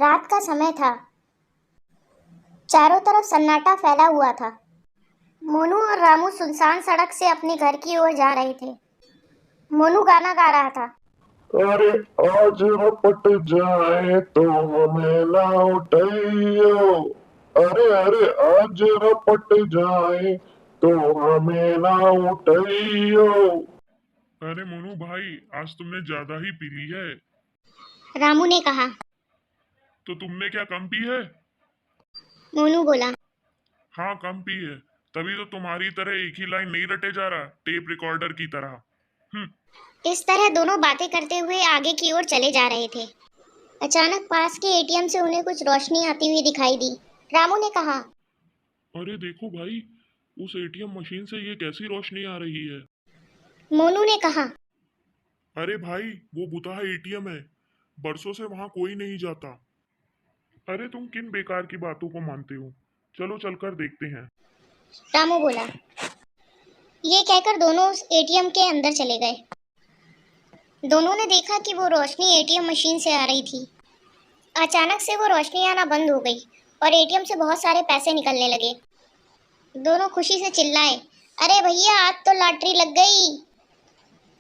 रात का समय था। चारों तरफ सन्नाटा फैला हुआ था। मोनू और रामू सुनसान सड़क से अपने घर की ओर जा रहे थे। मोनू गाना गा रहा था। अरे आज रपट जाए तो हमें ना उठाइयो। अरे अरे आज रपट जाए तो हमें ना उठाइयो। अरे मोनू भाई, आज तुमने ज्यादा ही पी ली है। रामू ने कहा। तो तुमने क्या कम पी है? मोनू बोला। हाँ, कम पी है। तभी तो तुम्हारी तरह एक ही लाइन नहीं रटे जा रहा, टेप रिकॉर्डर की तरह। इस तरह दोनों बातें करते हुए आगे की ओर चले जा रहे थे। अचानक पास के एटीएम से उन्हें कुछ रोशनी आती हुई दिखाई दी। रामू ने कहा। अरे देखो भाई, उस एटीएम मशीन से ये कैसी रोशनी आ रही है। मोनू ने कहा। अरे भाई, वो बुता एटीएम है। बरसों से वहां कोई नहीं जाता। अरे तुम किन बेकार की बातों को मानते हो? चलो चलकर देखते हैं। रामू बोला। ये कहकर दोनों उस एटीएम के अंदर चले गए। दोनों ने देखा कि वो रोशनी एटीएम मशीन से आ रही थी। अचानक से वो रोशनी आना बंद हो गई और एटीएम से बहुत सारे पैसे निकलने लगे। दोनों खुशी से चिल्लाए, अरे भैया आज तो लॉटरी लग गई।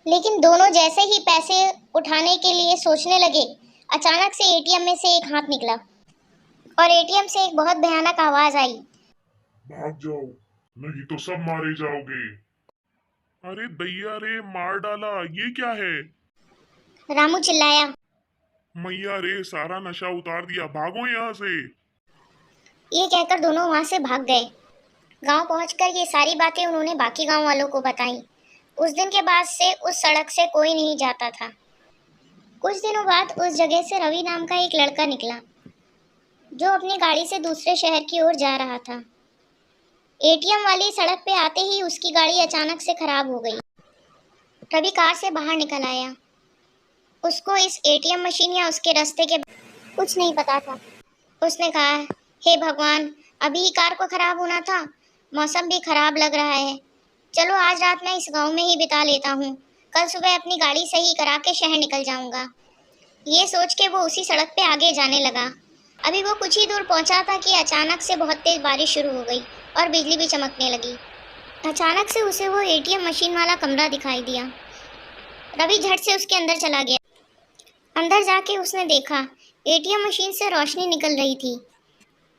लेकिन दोनों जैसे ही पैसे उठाने के लिए सोचने लगे, अचानक से एटीएम में से एक हाथ निकला और एटीएम से एक बहुत भयानक आवाज आई। भाग जाओ, नहीं तो सब मारे जाओगे। अरे दैया रे, मार डाला, ये क्या है? रामू चिल्लाया। मैया रे, सारा नशा उतार दिया, भागो यहाँ से। ये कहकर दोनों वहां से भाग गए। गांव पहुंचकर ये सारी बातें उन्होंने बाकी गांव वालों को बताई। उस दिन के बाद से उस सड़क से कोई नहीं जाता था। कुछ दिनों बाद उस जगह से रवि नाम का एक लड़का निकला, जो अपनी गाड़ी से दूसरे शहर की ओर जा रहा था। एटीएम वाली सड़क पे आते ही उसकी गाड़ी अचानक से खराब हो गई। रवि कार से बाहर निकल आया। उसको इस एटीएम मशीन या उसके रास्ते के कुछ नहीं पता था। उसने कहा, हे भगवान, अभी ही कार को खराब होना था। मौसम भी खराब लग रहा है। चलो आज रात मैं इस गांव में ही बिता लेता हूँ। कल सुबह अपनी गाड़ी सही करा के शहर निकल जाऊंगा। ये सोच के वो उसी सड़क पे आगे जाने लगा। अभी वो कुछ ही दूर पहुंचा था कि अचानक से बहुत तेज बारिश शुरू हो गई और बिजली भी चमकने लगी। अचानक से उसे वो एटीएम मशीन वाला कमरा दिखाई दिया। रवि झट से उसके अंदर चला गया। अंदर जाके उसने देखा एटीएम मशीन से रोशनी निकल रही थी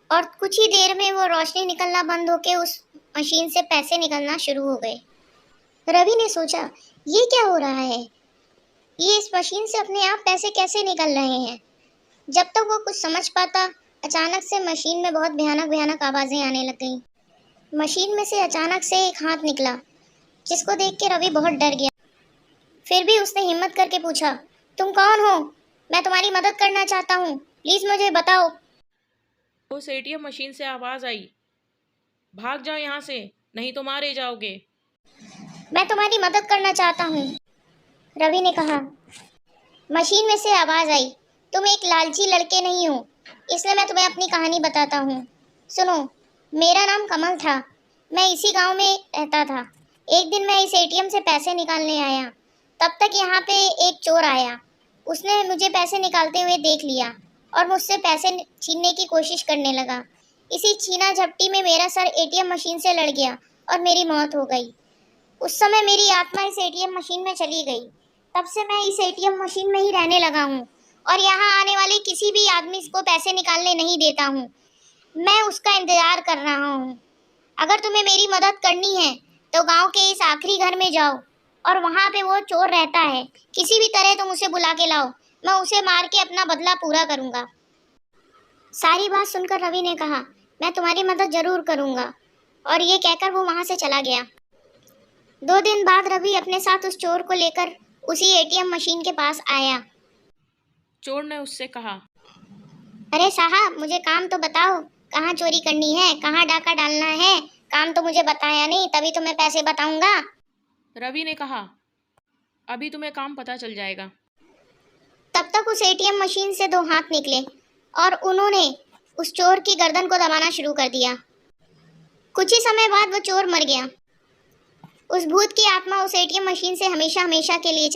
और कुछ ही देर में वो रोशनी निकलना बंद होके उस मशीन से पैसे निकलना शुरू हो गए। रवि ने सोचा, ये क्या हो रहा है? ये इस मशीन से अपने आप पैसे कैसे निकल रहे हैं? जब तक वो कुछ समझ पाता, अचानक से मशीन में बहुत भयानक भयानक आवाजें आने लग गईं। मशीन में से अचानक से एक हाथ निकला, जिसको देख के रवि बहुत डर गया। फिर भी उसने हिम्मत करके पूछा, तुम कौन हो? मैं तुम्हारी मदद करना चाहता हूँ, प्लीज मुझे बताओ। उस एटीएम मशीन से आवाज आई, भाग जाओ यहाँ से, नहीं तो मारे जाओगे। मैं तुम्हारी मदद करना चाहता हूँ, रवि ने कहा। मशीन में से आवाज आई, तुम एक लालची लड़के नहीं हो, इसलिए मैं तुम्हें अपनी कहानी बताता हूँ। सुनो, मेरा नाम कमल था। मैं इसी गांव में रहता था। एक दिन मैं इस एटीएम से पैसे निकालने आया। तब तक यहाँ पे एक चोर आया। उसने मुझे पैसे निकालते हुए देख लिया और मुझसे पैसे छीनने की कोशिश करने लगा। इसी छीना झपटी में मेरा सर एटीएम मशीन से लड़ गया और मेरी मौत हो गई। उस समय मेरी आत्मा इस एटीएम मशीन में चली गई। तब से मैं इस एटीएम मशीन में ही रहने लगा हूँ और यहाँ आने वाले किसी भी आदमी को पैसे निकालने नहीं देता हूँ। मैं उसका इंतजार कर रहा हूँ। अगर तुम्हें मेरी मदद करनी है तो गांव के इस आखिरी घर में जाओ और वहाँ पे वो चोर रहता है। किसी भी तरह तुम उसे बुला के लाओ, मैं उसे मार के अपना बदला पूरा करूँगा। सारी बात सुनकर रवि ने कहा, मैं तुम्हारी मदद जरूर करूँगा, और ये कहकर वो वहाँ से चला गया। 2 दिन बाद रवि अपने साथ उस चोर को लेकर उसी एटीएम मशीन के पास आया। चोर ने उससे कहा, अरे साहब, मुझे काम तो बताओ, कहाँ चोरी करनी है, कहाँ डाका डालना है? काम तो मुझे बताया नहीं, तभी तो मैं पैसे बताऊंगा। रवि ने कहा, अभी तुम्हें काम पता चल जाएगा। तब तक उस एटीएम मशीन से 2 हाथ निकले और उन्होंने उस चोर की गर्दन को दबाना शुरू कर दिया। कुछ ही समय बाद वो चोर मर गया। उस भूत की आत्मा उस एटीएम मशीन से हमेशा हमेशा के लिए चली।